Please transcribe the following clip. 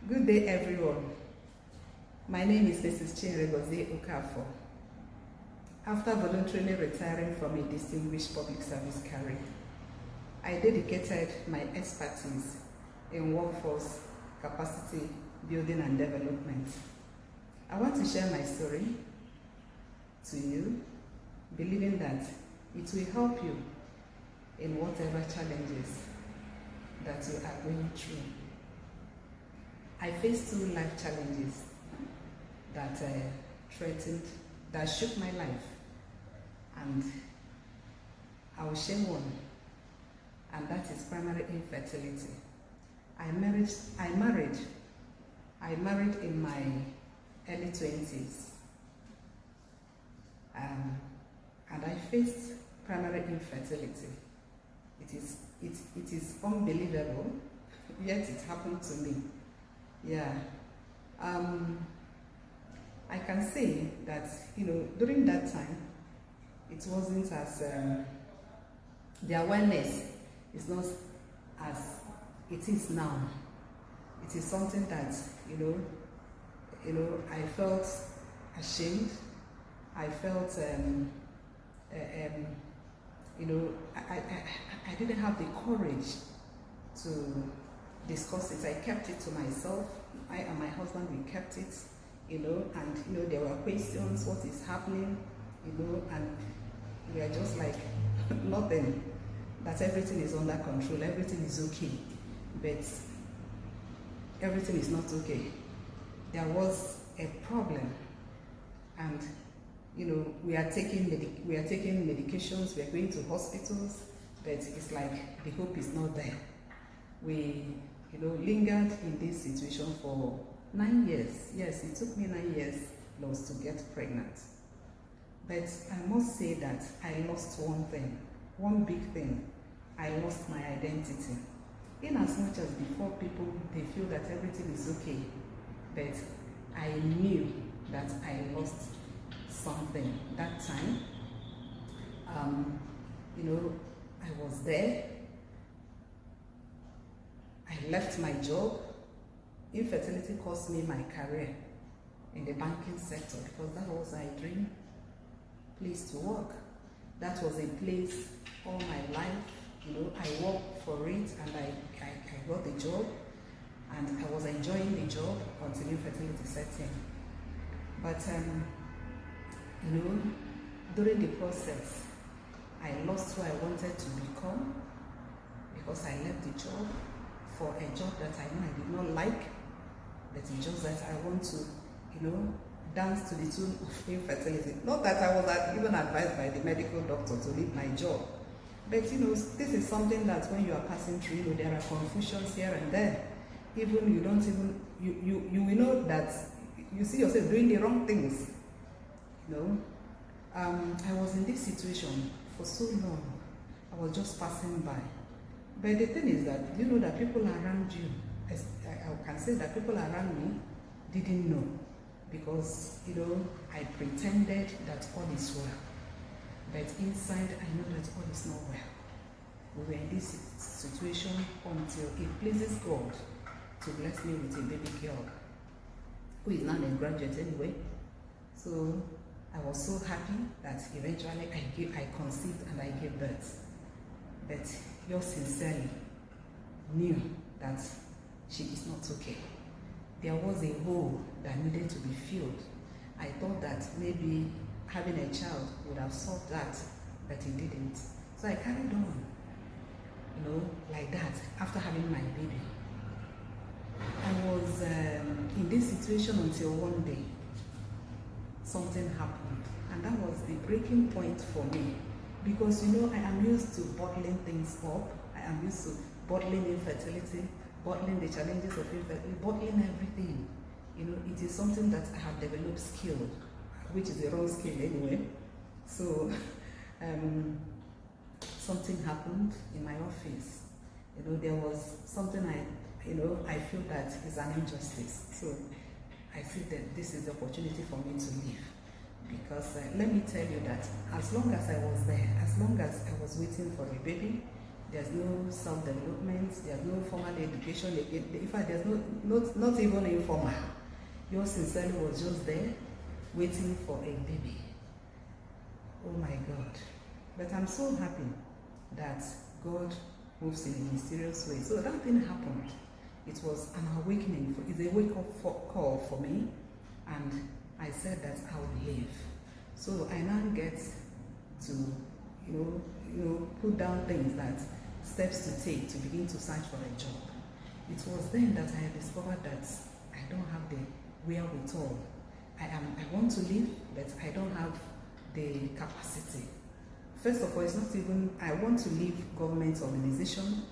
Good day, everyone. My name is Mrs. Chinregozie Okafor. After voluntarily retiring from a distinguished public service career, I dedicated my expertise in workforce capacity building and development. I want to share my story to you, believing that it will help you in whatever challenges that you are going through. I faced 2 life challenges that that shook my life, and I will share one, and that is primary infertility. I married in my early 20s, and I faced primary infertility. It is unbelievable, yet it happened to me. Yeah. I can say that, during that time, it wasn't as, the awareness is not as it is now. It is something that, I felt ashamed. I felt, I didn't have the courage to discuss it. I kept it to myself. I and my husband, we kept it, and there were questions, what is happening, and we are just like nothing, that everything is under control, everything is okay, but everything is not okay. There was a problem, and we are taking medications, we are going to hospitals, but it's like the hope is not there. We lingered in this situation for 9 years. Yes, it took me 9 years plus to get pregnant. But I must say that I lost one big thing. I lost my identity. In as much as before people, they feel that everything is okay, but I knew that I lost something. That time, I was there. I left my job. Infertility cost me my career in the banking sector, because that was my dream place to work. That was a place all my life. I worked for it, and I got the job, and I was enjoying the job until infertility set in. But during the process, I lost who I wanted to become, because I left the job for a job that I know I did not like, but it's just that I want to, dance to the tune of infertility. Not that I was even advised by the medical doctor to leave my job, but this is something that when you are passing through, there are confusions here and there. Even you will know that you see yourself doing the wrong things. I was in this situation for so long. I was just passing by. But the thing is that, that people around you, I can say that people around me didn't know, because, I pretended that all is well. But inside, I know that all is not well. We were in this situation until it pleases God to bless me with a baby girl, who is now a graduate anyway. So I was so happy that eventually I conceived and I gave birth. But yours sincerely knew that she is not okay. There was a hole that needed to be filled. I thought that maybe having a child would have solved that, but it didn't. So I carried on, like that, after having my baby. I was in this situation until one day, something happened. And that was the breaking point for me. Because, I am used to bottling things up. I am used to bottling infertility, bottling the challenges of infertility, bottling everything. It is something that I have developed skill, which is the wrong skill anyway. So, something happened in my office. There was something I feel that is an injustice. So, I feel that this is the opportunity for me to leave. Because let me tell you that as long as I was there, as long as I was waiting for a baby, there's no self-development, there's no formal education. In fact, there's not even informal. Yours sincerely was just there, waiting for a baby. Oh my God. But I'm so happy that God moves in a mysterious way. So that thing happened. It was an awakening. It's a wake-up call for me. And I said that I will live. So I now get to, put down things that steps to take to begin to search for a job. It was then that I discovered that I don't have the wherewithal. I want to live, but I don't have the capacity. First of all, it's not even, I want to leave government organization,